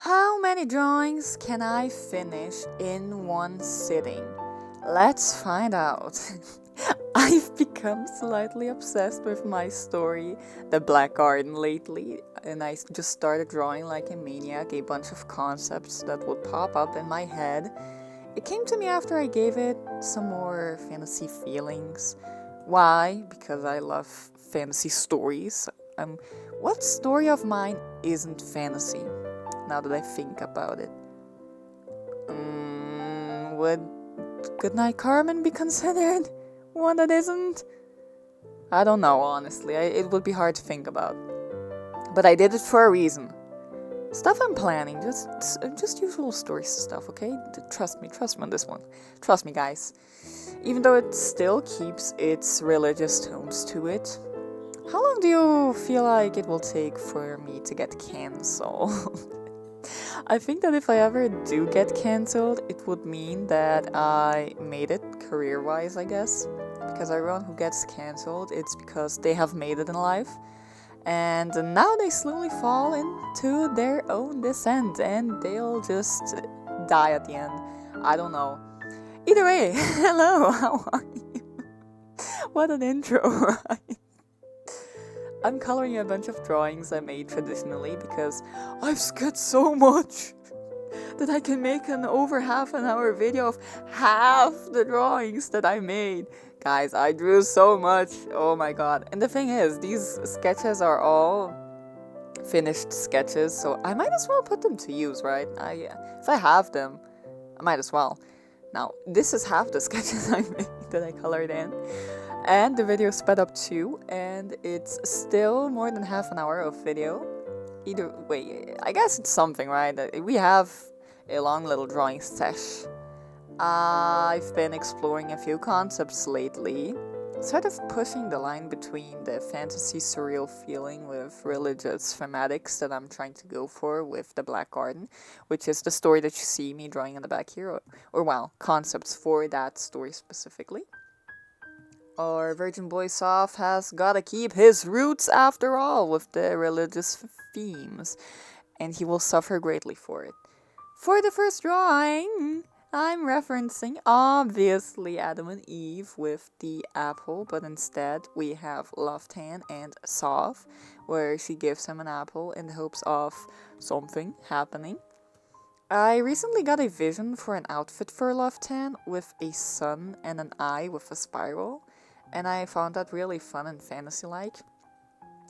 How many drawings can I finish in one sitting? Let's find out. I've become slightly obsessed with my story, The Black Garden, lately, and I just started drawing like a maniac, a bunch of concepts that would pop up in my head. It came to me after I gave it some more fantasy feelings. Why? Because I love fantasy stories. What story of mine isn't fantasy? Now that I think about it. Would Goodnight Carmen be considered one that isn't? I don't know, honestly. It would be hard to think about. But I did it for a reason. Stuff I'm planning, just usual story stuff, okay? Trust me on this one. Trust me, guys. Even though it still keeps its religious tones to it. How long do you feel like it will take for me to get cancelled? I think that if I ever do get cancelled, it would mean that I made it career-wise, I guess. Because everyone who gets cancelled, it's because they have made it in life. And now they slowly fall into their own descent and they'll just die at the end. I don't know. Either way, hello, how are you? What an intro, right? I'm coloring a bunch of drawings I made traditionally because I've sketched so much that I can make an over half an hour video of half the drawings that I made. Guys, I drew so much. Oh my god. And the thing is, these sketches are all finished sketches, so I might as well put them to use, right? If I have them, I might as well. Now, this is half the sketches I made that I colored in. And the video sped up too, and it's still more than half an hour of video. Either way, I guess it's something, right? We have a long little drawing sesh. I've been exploring a few concepts lately, sort of pushing the line between the fantasy surreal feeling with religious thematics that I'm trying to go for with The Black Garden, which is the story that you see me drawing in the back here, or concepts for that story specifically. Our Virgin Boy Soft has gotta keep his roots after all with the religious themes, and he will suffer greatly for it. For the first drawing, I'm referencing obviously Adam and Eve with the apple, but instead we have Loftan and Soph, where she gives him an apple in the hopes of something happening. I recently got a vision for an outfit for Loftan with a sun and an eye with a spiral, and I found that really fun and fantasy-like.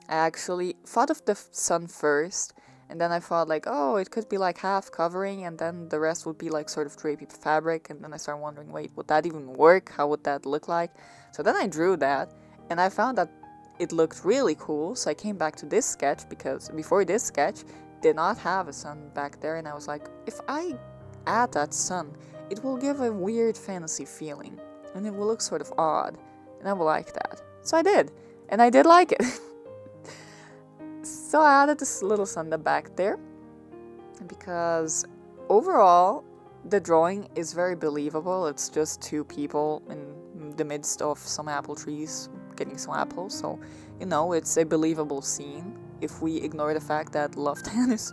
I actually thought of the sun first, and then I thought like, oh, it could be like half covering, and then the rest would be like sort of drapey fabric, and then I started wondering, wait, would that even work? How would that look like? So then I drew that, and I found that it looked really cool, so I came back to this sketch, because before this sketch, did not have a sun back there, and I was like, if I add that sun, it will give a weird fantasy feeling, and it will look sort of odd. And I will like that. So I did. And I did like it. So I added this little sun back there. Because overall, the drawing is very believable. It's just two people in the midst of some apple trees getting some apples. So, it's a believable scene. If we ignore the fact that Loftan is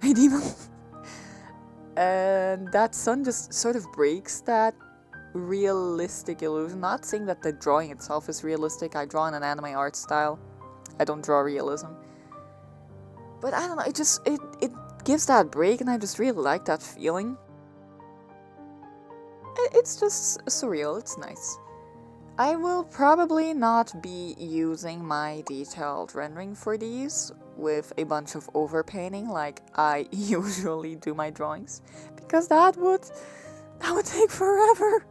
a demon. And that sun just sort of breaks that realistic illusion. Not saying that the drawing itself is realistic. I draw in an anime art style. I don't draw realism. But I don't know, it gives that break, and I just really like that feeling. It's just surreal, it's nice. I will probably not be using my detailed rendering for these with a bunch of overpainting like I usually do my drawings, because that would take forever.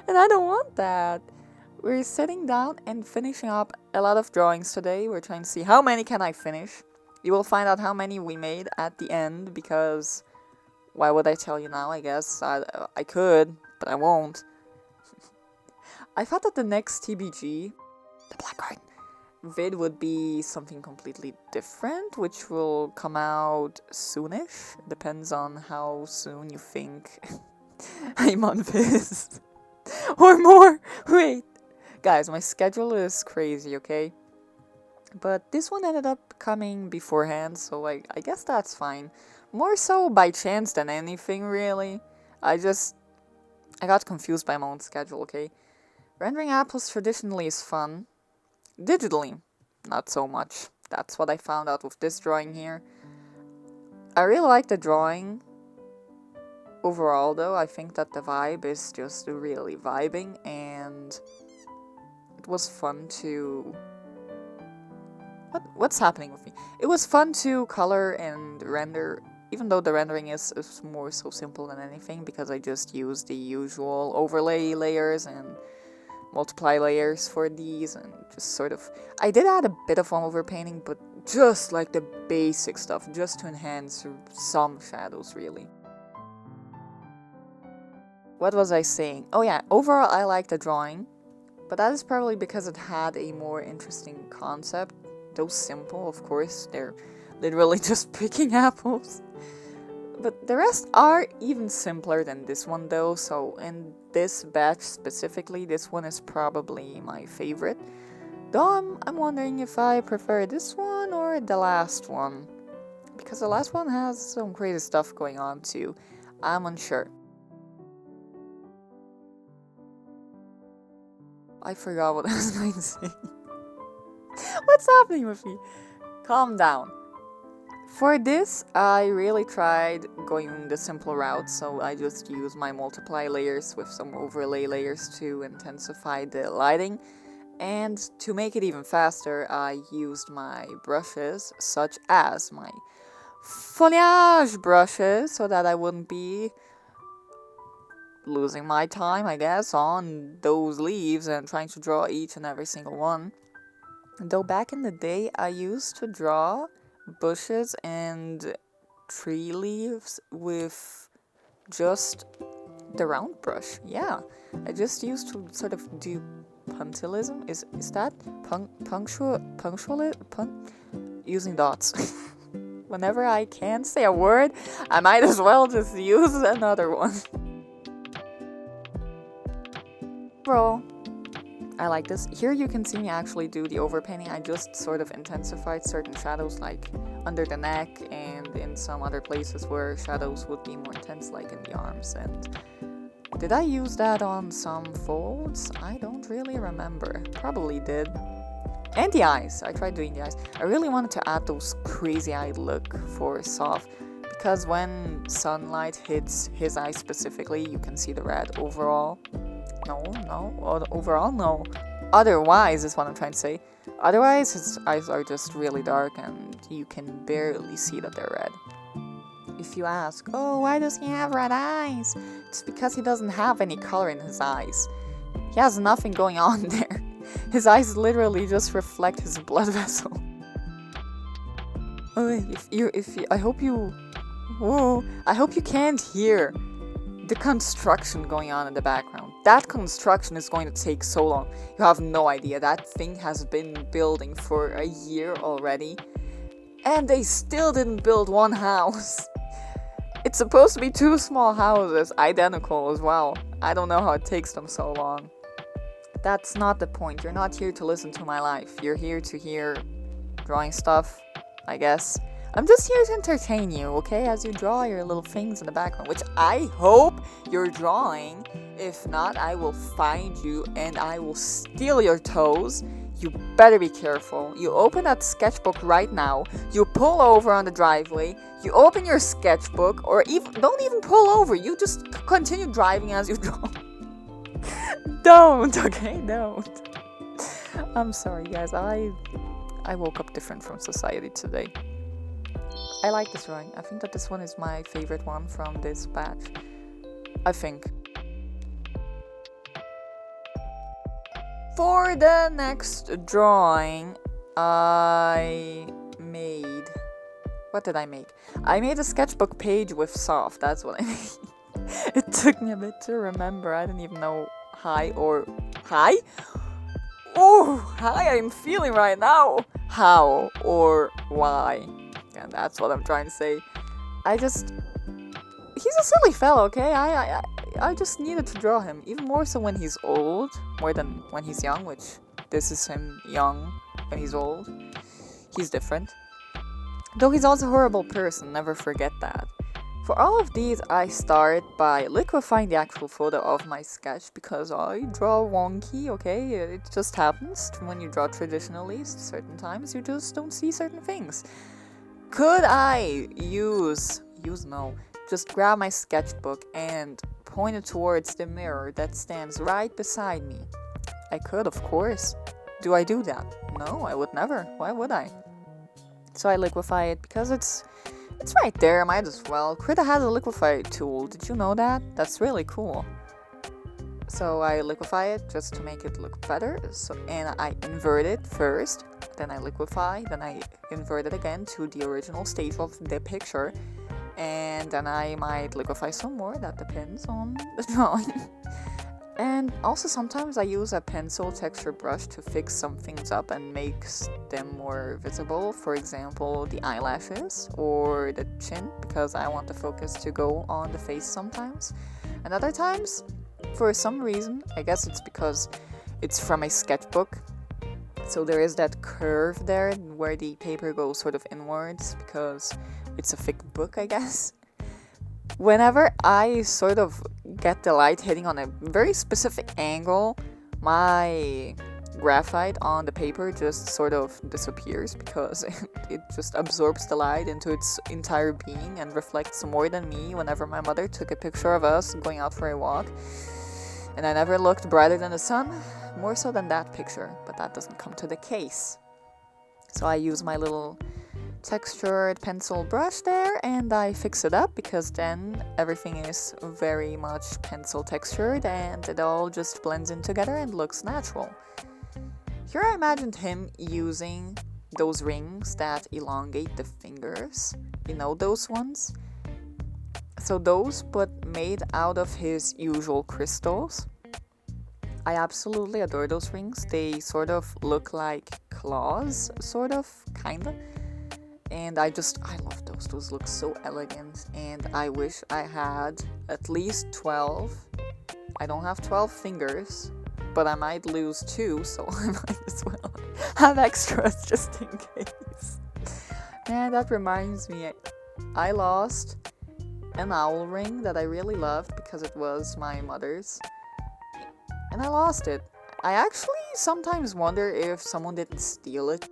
And I don't want that. We're sitting down and finishing up a lot of drawings today. We're trying to see how many can I finish. You will find out how many we made at the end, because why would I tell you now? I guess I could, but I won't. I thought that the next TBG, The Black Garden, vid would be something completely different, which will come out soonish. Depends on how soon you think a month is. Or more. Wait. Guys, my schedule is crazy, okay? But this one ended up coming beforehand, so I guess that's fine. More so by chance than anything, really. I got confused by my own schedule, okay? Rendering apples traditionally is fun. Digitally, not so much. That's what I found out with this drawing here. I really like the drawing. Overall, though, I think that the vibe is just really vibing, and it was fun to... What's happening with me? It was fun to color and render, even though the rendering is more so simple than anything, because I just used the usual overlay layers and multiply layers for these, and just sort of... I did add a bit of overpainting, but just like the basic stuff, just to enhance some shadows, really. What was I saying? Oh yeah, overall I like the drawing, but that is probably because it had a more interesting concept. Though simple, of course, they're literally just picking apples. But the rest are even simpler than this one though, so in this batch specifically, this one is probably my favorite. Though I'm wondering if I prefer this one or the last one, because the last one has some crazy stuff going on too. I'm unsure. I forgot what I was going to say. What's happening with me? Calm down. For this, I really tried going the simple route, so I just used my multiply layers with some overlay layers to intensify the lighting. And to make it even faster, I used my brushes, such as my foliage brushes, so that I wouldn't be losing my time, I guess, on those leaves and trying to draw each and every single one. Though back in the day, I used to draw bushes and tree leaves with just the round brush. Yeah, I just used to sort of do puntillism. Is that using dots? Whenever I can't say a word, I might as well just use another one. Bro, I like this. Here you can see me actually do the overpainting. I just sort of intensified certain shadows, like under the neck and in some other places where shadows would be more intense, like in the arms. And did I use that on some folds? I don't really remember. Probably did. And the eyes. I tried doing the eyes. I really wanted to add those crazy-eyed look for Soft, because when sunlight hits his eyes specifically, you can see the red overall. Overall, no. Otherwise is what I'm trying to say. Otherwise, his eyes are just really dark and you can barely see that they're red. If you ask, oh, why does he have red eyes? It's because he doesn't have any color in his eyes. He has nothing going on there. His eyes literally just reflect his blood vessel. Oh, I hope you can't hear the construction going on in the background. That construction is going to take so long. You have no idea. That thing has been building for a year already. And they still didn't build one house. It's supposed to be 2 small houses, identical as well. I don't know how it takes them so long. That's not the point. You're not here to listen to my life. You're here to hear drawing stuff, I guess. I'm just here to entertain you, okay? As you draw your little things in the background, which I hope you're drawing. If not, I will find you and I will steal your toes. You better be careful. You open that sketchbook right now. You pull over on the driveway. You open your sketchbook, or don't even pull over. You just continue driving as you draw. Don't, okay? Don't. I'm sorry, guys. I woke up different from society today. I like this drawing. I think that this one is my favorite one from this batch. I think. For the next drawing, I made... What did I make? I made a sketchbook page with Soft. That's what I made. It took me a bit to remember. I didn't even know hi. Oh, hi I'm feeling right now. How or why. And that's what I'm trying to say. He's a silly fellow, okay? I just needed to draw him. Even more so when he's old, more than when he's young, which this is him young when he's old. He's different. Though he's also a horrible person, never forget that. For all of these, I start by liquifying the actual photo of my sketch because I draw wonky, okay? It just happens when you draw traditionally. Certain times you just don't see certain things. Could I just grab my sketchbook and point it towards the mirror that stands right beside me? I could, of course. Do I do that? No, I would never. Why would I? So I liquify it because it's right there, might as well. Krita has a liquify tool. Did you know that? That's really cool. So I liquify it just to make it look better. And I invert it first, then I liquify, then I invert it again to the original stage of the picture. And then I might liquify some more. That depends on the drawing. And also sometimes I use a pencil texture brush to fix some things up and makes them more visible. For example, the eyelashes or the chin, because I want the focus to go on the face sometimes. And other times, for some reason, I guess it's because it's from a sketchbook. So there is that curve there where the paper goes sort of inwards because it's a thick book, I guess. Whenever I sort of get the light hitting on a very specific angle, my graphite on the paper just sort of disappears because it just absorbs the light into its entire being and reflects more than me whenever my mother took a picture of us going out for a walk. And I never looked brighter than the sun, more so than that picture, but that doesn't come to the case. So I use my little textured pencil brush there and I fix it up because then everything is very much pencil textured and it all just blends in together and looks natural. Here I imagined him using those rings that elongate the fingers, you know, those ones. So those, but made out of his usual crystals. I absolutely adore those rings. They sort of look like claws, sort of, kinda. And I love those. Those look so elegant. And I wish I had at least 12. I don't have 12 fingers, but I might lose 2, so I might as well have extras just in case. And that reminds me, I lost an owl ring that I really loved because it was my mother's. And I lost it. I actually sometimes wonder if someone didn't steal it.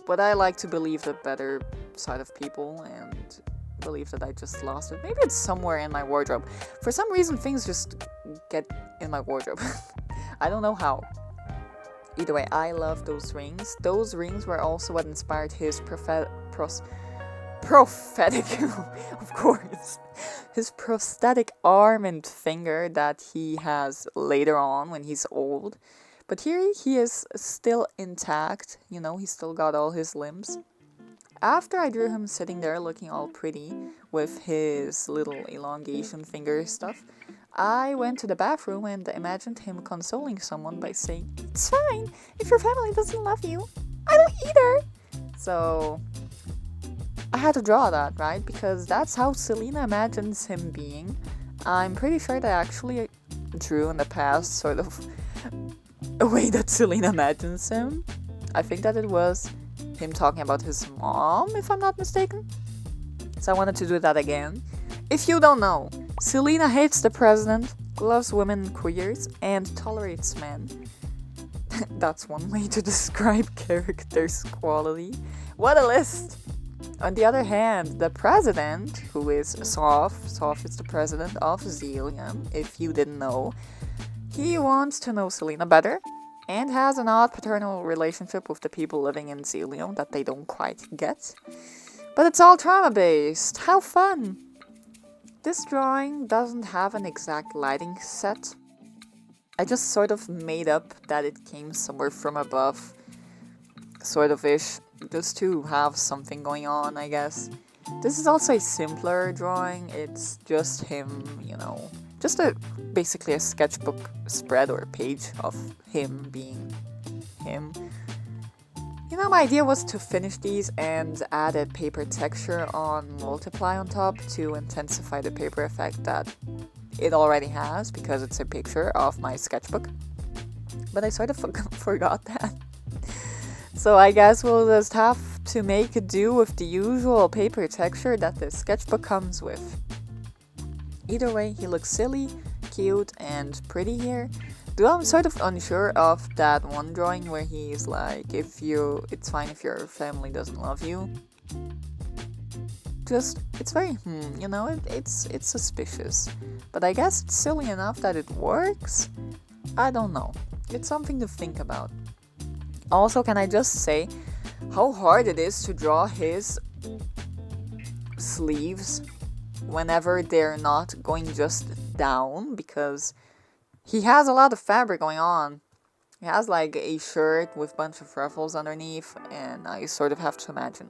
But I like to believe the better side of people and believe that I just lost it. Maybe it's somewhere in my wardrobe. For some reason, things just get in my wardrobe. I don't know how. Either way, I love those rings. Those rings were also what inspired his prophetic, of course, his prosthetic arm and finger that he has later on when he's old. But here he is still intact, you know, he's still got all his limbs. After I drew him sitting there looking all pretty with his little elongation finger stuff, I went to the bathroom and imagined him consoling someone by saying, "It's fine, if your family doesn't love you, I don't either." So I had to draw that, right? Because that's how Selena imagines him being. I'm pretty sure that I actually drew in the past sort of a way that Selena imagines him. I think that it was him talking about his mom, if I'm not mistaken. So I wanted to do that again. If you don't know, Selena hates the president, loves women and queers, and tolerates men. That's one way to describe character's quality. What a list! On the other hand, the president, who is Soph is the president of Zelium, if you didn't know, he wants to know Selena better and has an odd paternal relationship with the people living in Zelium that they don't quite get. But it's all trauma-based. How fun! This drawing doesn't have an exact lighting set. I just sort of made up that it came somewhere from above, sort of ish, just to have something going on, I guess. This is also a simpler drawing. It's just him, you know, just basically a sketchbook spread or a page of him being him. You know, my idea was to finish these and add a paper texture on multiply on top to intensify the paper effect that it already has because it's a picture of my sketchbook. But I sort of forgot that. So I guess we'll just have to make it do with the usual paper texture that the sketchbook comes with. Either way, he looks silly, cute, and pretty here. Though I'm sort of unsure of that one drawing where he's like, it's fine if your family doesn't love you. It's very, it's suspicious. But I guess it's silly enough that it works? I don't know. It's something to think about. Also, can I just say how hard it is to draw his sleeves whenever they're not going just down, because he has a lot of fabric going on. He has like a shirt with a bunch of ruffles underneath, and I sort of have to imagine,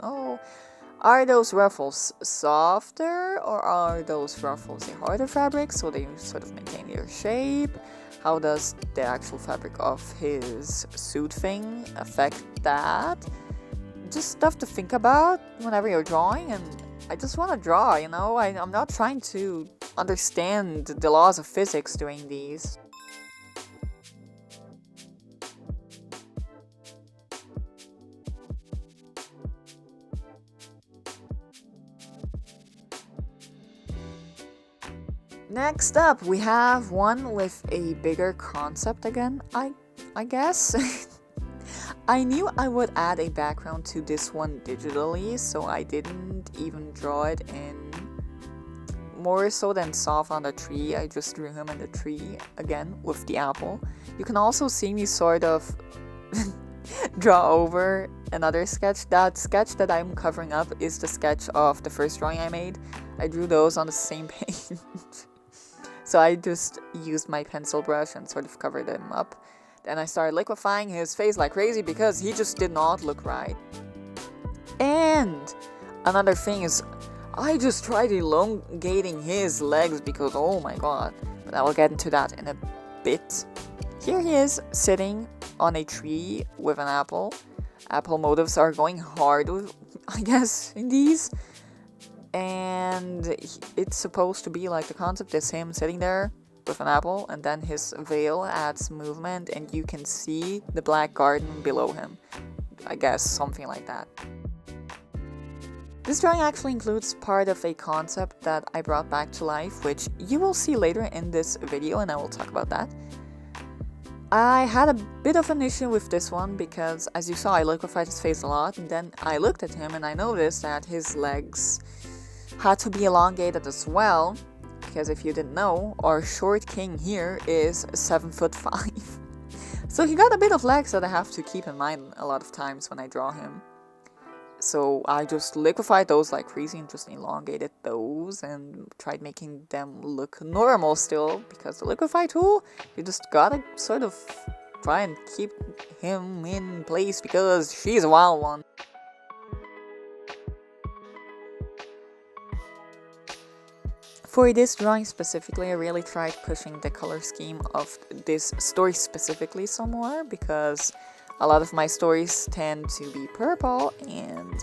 are those ruffles softer or are those ruffles a harder fabric, so they sort of maintain their shape? How does the actual fabric of his suit thing affect that? Just stuff to think about whenever you're drawing, and I just want to draw, I'm not trying to understand the laws of physics doing these. Next up, we have one with a bigger concept again, I guess. I knew I would add a background to this one digitally, so I didn't even draw it in more so than soft on the tree. I just drew him in the tree again with the apple. You can also see me sort of draw over another sketch. That sketch that I'm covering up is the sketch of the first drawing I made. I drew those on the same page. So I just used my pencil brush and sort of covered them up. Then I started liquifying his face like crazy because he just did not look right. And another thing is, I just tried elongating his legs because, oh my god. But I will get into that in a bit. Here he is sitting on a tree with an apple. Apple motifs are going hard, I guess, in these. And it's supposed to be like, the concept is him sitting there with an apple, and then his veil adds movement and you can see the black garden below him. I guess something like that. This drawing actually includes part of a concept that I brought back to life, which you will see later in this video, and I will talk about that. I had a bit of an issue with this one because, as you saw, I liquefied his face a lot, and then I looked at him and I noticed that his legs had to be elongated as well, because if you didn't know, our short king here is 7'5". So he got a bit of legs that I have to keep in mind a lot of times when I draw him. So I just liquefied those like crazy and just elongated those and tried making them look normal still, because the liquify tool, you just gotta sort of try and keep him in place because she's a wild one. For this drawing specifically, I really tried pushing the color scheme of this story specifically some more, because a lot of my stories tend to be purple and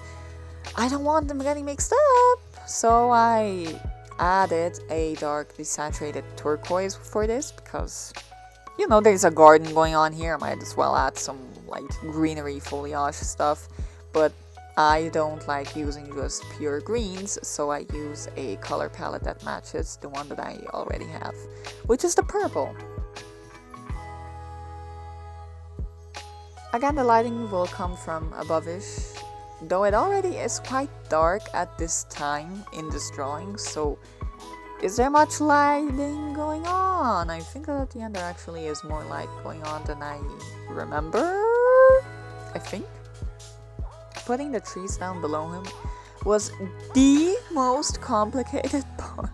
I don't want them getting mixed up. So I added a dark desaturated turquoise for this because, there's a garden going on here. I might as well add some light greenery foliage stuff, but I don't like using just pure greens, so I use a color palette that matches the one that I already have, which is the purple. Again, the lighting will come from above-ish, though it already is quite dark at this time in this drawing, so is there much lighting going on? I think that at the end there actually is more light going on than I remember, I think. Putting the trees down below him was the most complicated part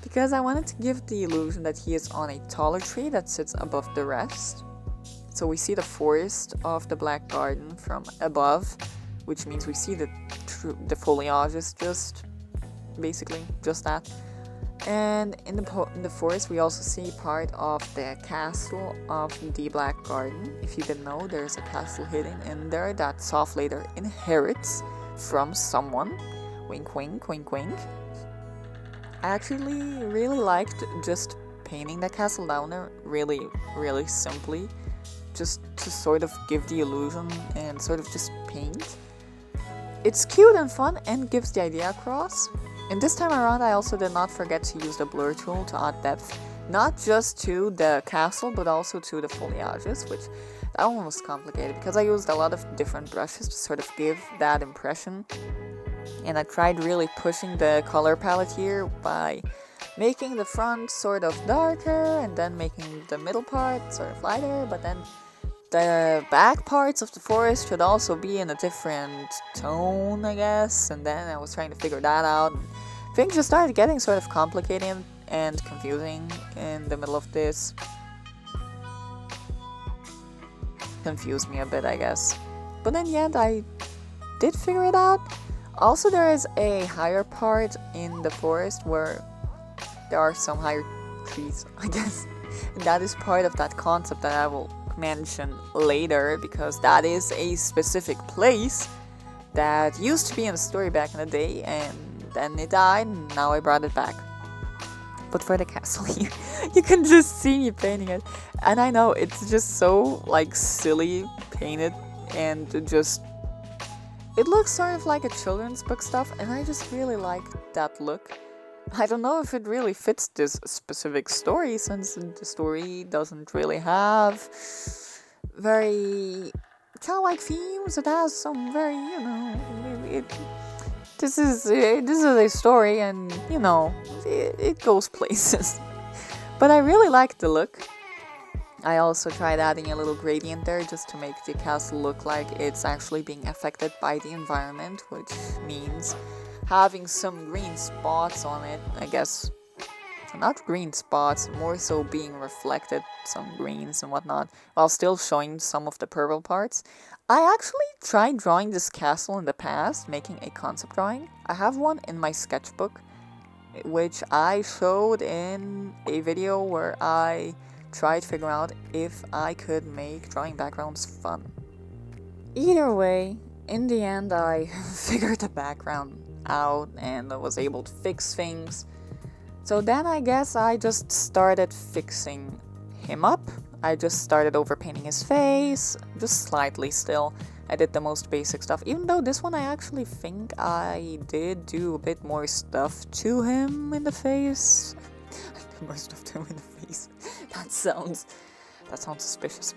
because I wanted to give the illusion that he is on a taller tree that sits above the rest. So we see the forest of the black garden from above, which means we see the foliage is just basically just that. And in the forest we also see part of the castle of the black garden. If you didn't know, there's a castle hidden in there that Soph later inherits from someone. Wink wink, wink wink. I actually really liked just painting the castle down there really, really simply, just to sort of give the illusion and sort of just paint. it's cute and fun and gives the idea across. And this time around, I also did not forget to use the blur tool to add depth, not just to the castle, but also to the foliages, which that one was complicated because I used a lot of different brushes to sort of give that impression. And I tried really pushing the color palette here by making the front sort of darker and then making the middle part sort of lighter, but then the back parts of the forest should also be in a different tone, I guess, and then I was trying to figure that out. Things just started getting sort of complicated and confusing in the middle of this. Confused me a bit, I guess. But in the end, I did figure it out. Also, there is a higher part in the forest where there are some higher trees, I guess. And that is part of that concept that I will mention later, because that is a specific place that used to be in the story back in the day, and then it died, and now I brought it back. But for the castle here, you can just see me painting it. And I know, it's just so, like, silly painted, and just... it looks sort of like a children's book stuff, and I just really like that look. I don't know if it really fits this specific story, since the story doesn't really have very childlike themes. It has some very, you know, this is a story, and you know, it goes places. But I really like the look. I also tried adding a little gradient there just to make the castle look like it's actually being affected by the environment, which means having some green spots on it, I guess. Not green spots, more so being reflected, some greens and whatnot, while still showing some of the purple parts. I actually tried drawing this castle in the past, making a concept drawing. I have one in my sketchbook, which I showed in a video where I tried figuring out if I could make drawing backgrounds fun. Either way, in the end I figured the background out and I was able to fix things. So then I guess I just started fixing him up. I just started overpainting his face, just slightly still. I did the most basic stuff, even though this one I actually think I did do a bit more stuff to him in the face. More stuff to him in the face. That sounds suspicious.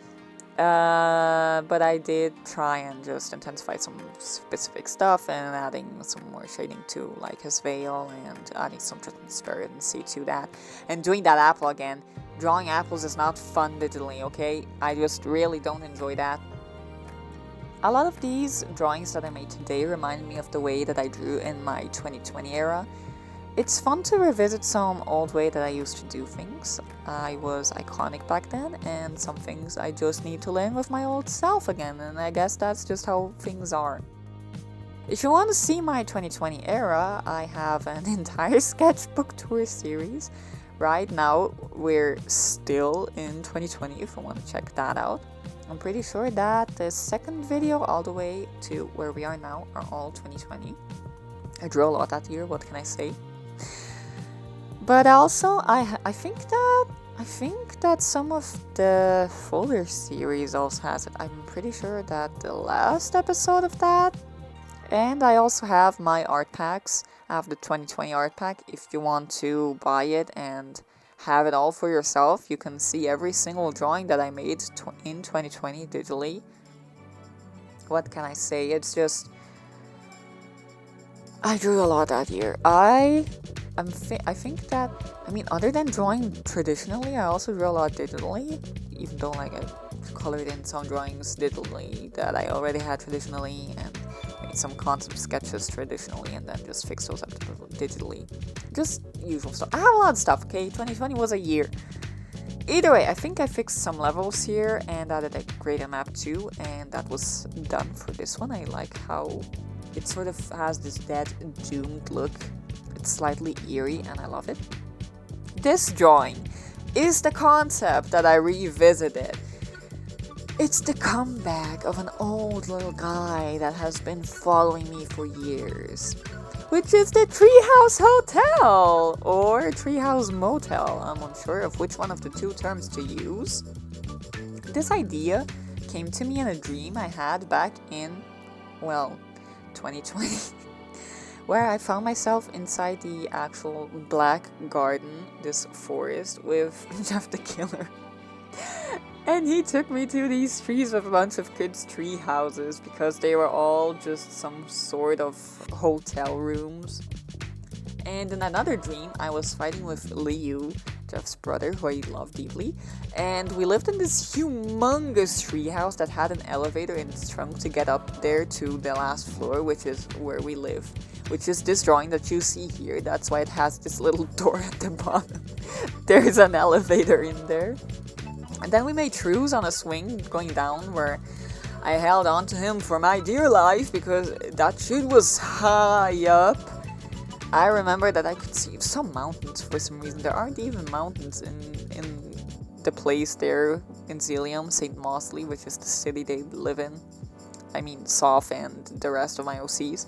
But I did try and just intensify some specific stuff and adding some more shading to like his veil and adding some transparency to that. And doing that apple again. Drawing apples is not fun digitally, okay? I just really don't enjoy that. A lot of these drawings that I made today remind me of the way that I drew in my 2020 era. It's fun to revisit some old way that I used to do things. I was iconic back then, and some things I just need to learn with my old self again, and I guess that's just how things are. If you want to see my 2020 era, I have an entire sketchbook tour series. Right now, we're still in 2020 if you want to check that out. I'm pretty sure that the second video all the way to where we are now are all 2020. I drew a lot that year, what can I say? But also, I think that some of the folder series also has it. I'm pretty sure that the last episode of that. And I also have my art packs. I have the 2020 art pack. If you want to buy it and have it all for yourself, you can see every single drawing that I made in 2020 digitally. What can I say? It's just... I drew a lot that year. I think that, I mean, other than drawing traditionally, I also drew a lot digitally, even though like I colored in some drawings digitally that I already had traditionally and made some concept sketches traditionally and then just fixed those up digitally. Just usual stuff. I have a lot of stuff, okay? 2020 was a year. Either way, I think I fixed some levels here and added a gradient map too, and that was done for this one. I like how it sort of has this dead, doomed look. It's slightly eerie and I love it. This drawing is the concept that I revisited. It's the comeback of an old little guy that has been following me for years, which is the Treehouse Hotel or Treehouse Motel. I'm unsure of which one of the two terms to use. This idea came to me in a dream I had back in, well, 2020, where I found myself inside the actual black garden, this forest with Jeff the Killer. And he took me to these trees with a bunch of kids' tree houses because they were all just some sort of hotel rooms. And in another dream, I was fighting with Liu, Jeff's brother, who I love deeply. And we lived in this humongous treehouse that had an elevator in its trunk to get up there to the last floor, which is where we live. Which is this drawing that you see here. That's why it has this little door at the bottom. There's an elevator in there. And then we made trues on a swing going down where I held on to him for my dear life because that chute was high up. I remember that I could see some mountains for some reason. There aren't even mountains in the place there in Zelium, St. Mawsley, which is the city they live in. I mean, Soph and the rest of my OCs.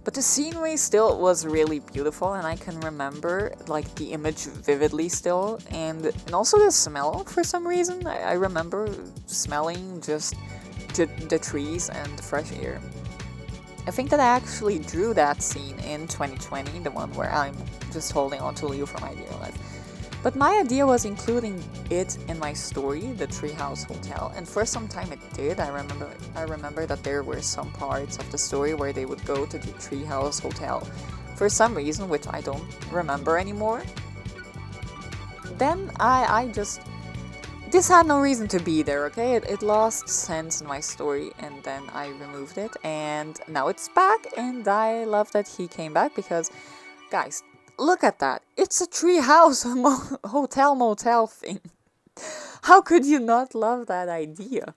But the scenery still was really beautiful, and I can remember like the image vividly still, and also the smell for some reason. I remember smelling just the trees and the fresh air. I think that I actually drew that scene in 2020, the one where I'm just holding on to Leo for my dear life. But my idea was including it in my story, the Treehouse Hotel, and for some time it did. I remember that there were some parts of the story where they would go to the Treehouse Hotel for some reason, which I don't remember anymore. Then this had no reason to be there, okay? It lost sense in my story, and then I removed it, and now it's back, and I love that he came back because, guys, look at that. It's a treehouse hotel motel thing. How could you not love that idea?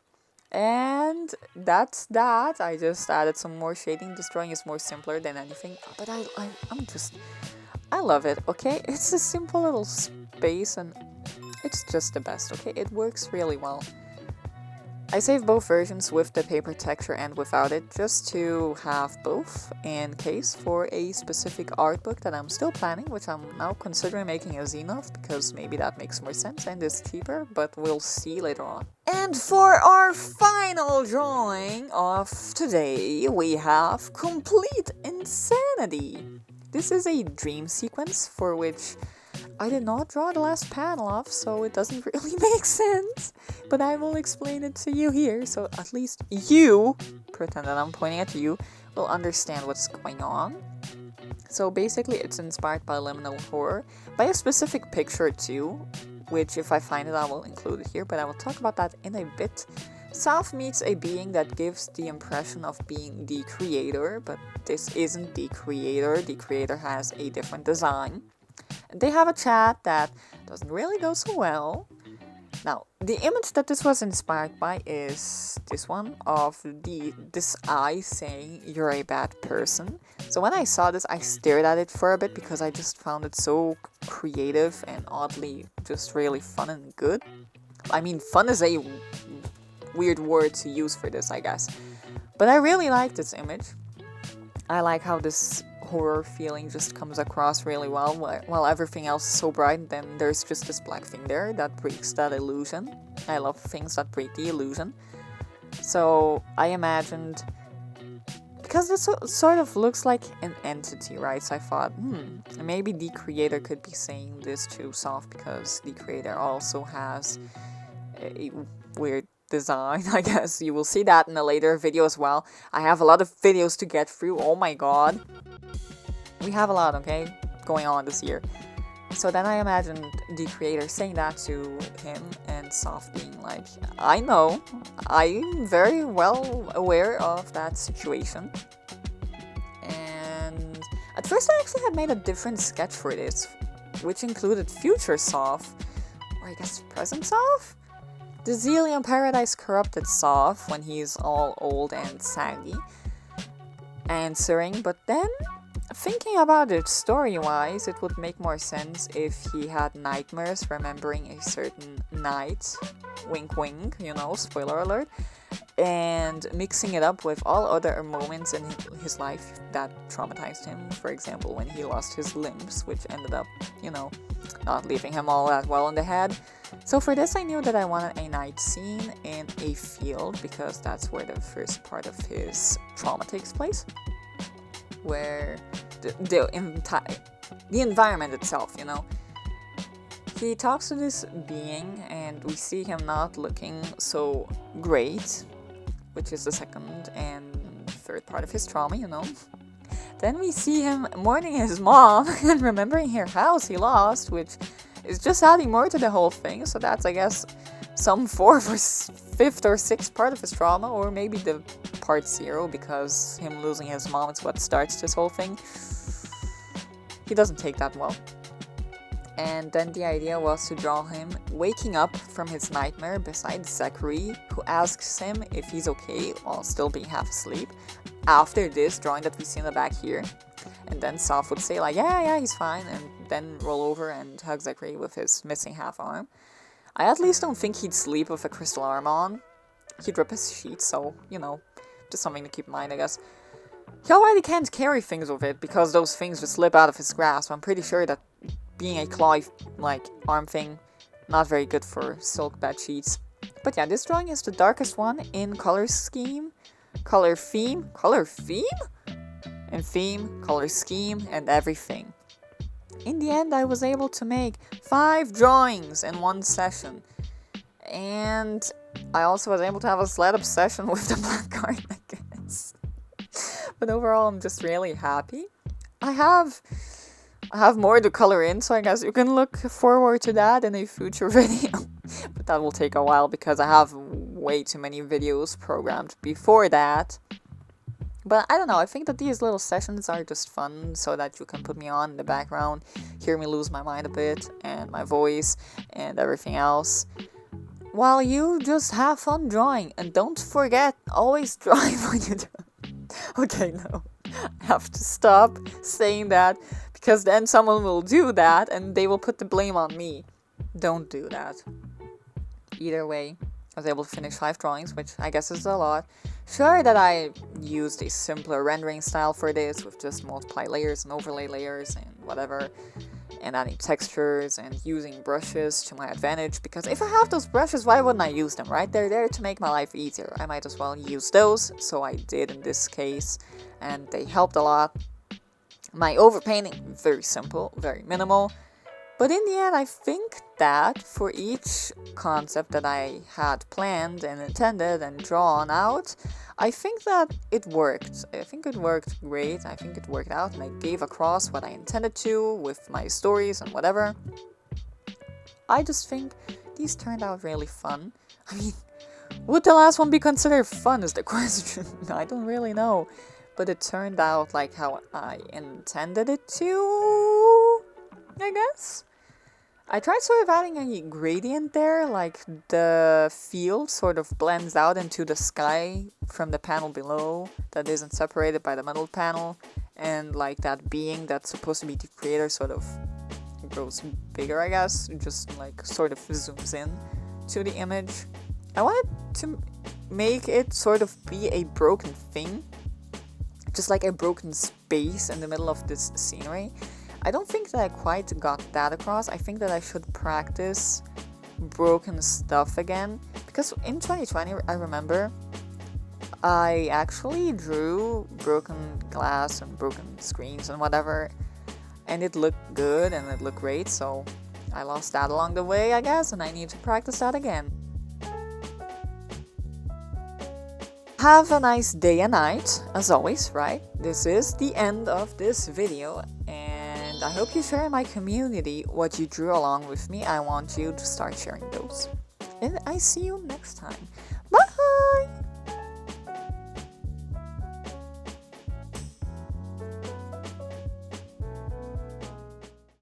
And that's that. I just added some more shading. This drawing is more simpler than anything, but I love it, okay? It's a simple little space and it's just the best, okay? It works really well. I saved both versions with the paper texture and without it, just to have both in case for a specific art book that I'm still planning, which I'm now considering making a zine of, because maybe that makes more sense and is cheaper, but we'll see later on. And for our final drawing of today, we have Complete Insanity. This is a dream sequence for which I did not draw the last panel of, so it doesn't really make sense. But I will explain it to you here, so at least you, pretend that I'm pointing at you, will understand what's going on. So basically it's inspired by liminal horror, by a specific picture too, which if I find it I will include it here, but I will talk about that in a bit. Soph meets a being that gives the impression of being the creator, but this isn't the creator. The creator has a different design. They have a chat that doesn't really go so well. Now, the image that this was inspired by is this one of this eye saying, "You're a bad person." So when I saw this, I stared at it for a bit because I just found it so creative and oddly just really fun and good. I mean, fun is a weird word to use for this, I guess. But I really like this image. I like how this horror feeling just comes across really well while everything else is so bright. Then there's just this black thing there that breaks that illusion. I love things that break the illusion. So I imagined, because this sort of looks like an entity, right? So I thought, maybe the creator could be saying this to Soph because the creator also has a weird design, I guess. You will see that in a later video as well. I have a lot of videos to get through, oh my god. We have a lot, okay, going on this year. So then I imagined the creator saying that to him and Soph being like, I know, I'm very well aware of that situation. And at first I actually had made a different sketch for this, which included future Soph, or I guess present Soph? The Zelium Paradise corrupted Soph when he's all old and saggy, answering, but then thinking about it story-wise, it would make more sense if he had nightmares remembering a certain night, wink wink, you know, spoiler alert, and mixing it up with all other moments in his life that traumatized him. For example, when he lost his limbs, which ended up, you know, not leaving him all that well in the head. So for this I knew that I wanted a night scene in a field because that's where the first part of his trauma takes place. where the environment itself, you know. He talks to this being, and we see him not looking so great, which is the second and third part of his trauma, you know. Then we see him mourning his mom and remembering her house he lost, which is just adding more to the whole thing. So that's, I guess, some fourth or fifth or sixth part of his trauma, or maybe the part 0, because him losing his mom is what starts this whole thing. He doesn't take that well. And then the idea was to draw him waking up from his nightmare beside Zachary, who asks him if he's okay while still being half asleep. After this drawing that we see in the back here. And then Soph would say like, yeah, he's fine, and then roll over and hug Zachary with his missing half arm. I at least don't think he'd sleep with a crystal arm on. He'd rip his sheets, so, you know, just something to keep in mind, I guess. He already can't carry things with it, because those things would slip out of his grasp. I'm pretty sure that being a claw, like, arm thing, not very good for silk bed sheets. But yeah, this drawing is the darkest one in color scheme, color theme, and theme, color scheme, and everything. In the end, I was able to make 5 drawings in one session. And I also was able to have a slight obsession with the black card, I guess. But overall, I'm just really happy. I have more to color in, so I guess you can look forward to that in a future video. But that will take a while, because I have way too many videos programmed before that. But I don't know, I think that these little sessions are just fun, so that you can put me on in the background, hear me lose my mind a bit, and my voice, and everything else, while you just have fun drawing. And don't forget, always draw when you draw. Okay, no, I have to stop saying that, because then someone will do that, and they will put the blame on me. Don't do that. Either way, I was able to finish 5 drawings, which I guess is a lot. Sure that I used a simpler rendering style for this, with just multiply layers and overlay layers and whatever, and adding textures and using brushes to my advantage, because if I have those brushes, why wouldn't I use them, right? They're there to make my life easier. I might as well use those, so I did in this case, and they helped a lot. My overpainting, very simple, very minimal. But in the end, I think that for each concept that I had planned and intended and drawn out, I think that it worked. I think it worked great. I think it worked out, and I gave across what I intended to with my stories and whatever. I just think these turned out really fun. I mean, would the last one be considered fun is the question. I don't really know. But it turned out like how I intended it to, I guess. I tried sort of adding a gradient there, like the field sort of blends out into the sky from the panel below that isn't separated by the middle panel, and like that being that's supposed to be the creator sort of grows bigger, I guess, just like sort of zooms in to the image. I wanted to make it sort of be a broken thing, just like a broken space in the middle of this scenery. I don't think that I quite got that across. I think that I should practice broken stuff again, because in 2020, I remember I actually drew broken glass and broken screens and whatever, and it looked good and it looked great, so I lost that along the way, I guess, and I need to practice that again. Have a nice day and night, as always, right? This is the end of this video, and I hope you share in my community what you drew along with me. I want you to start sharing those. And I see you next time.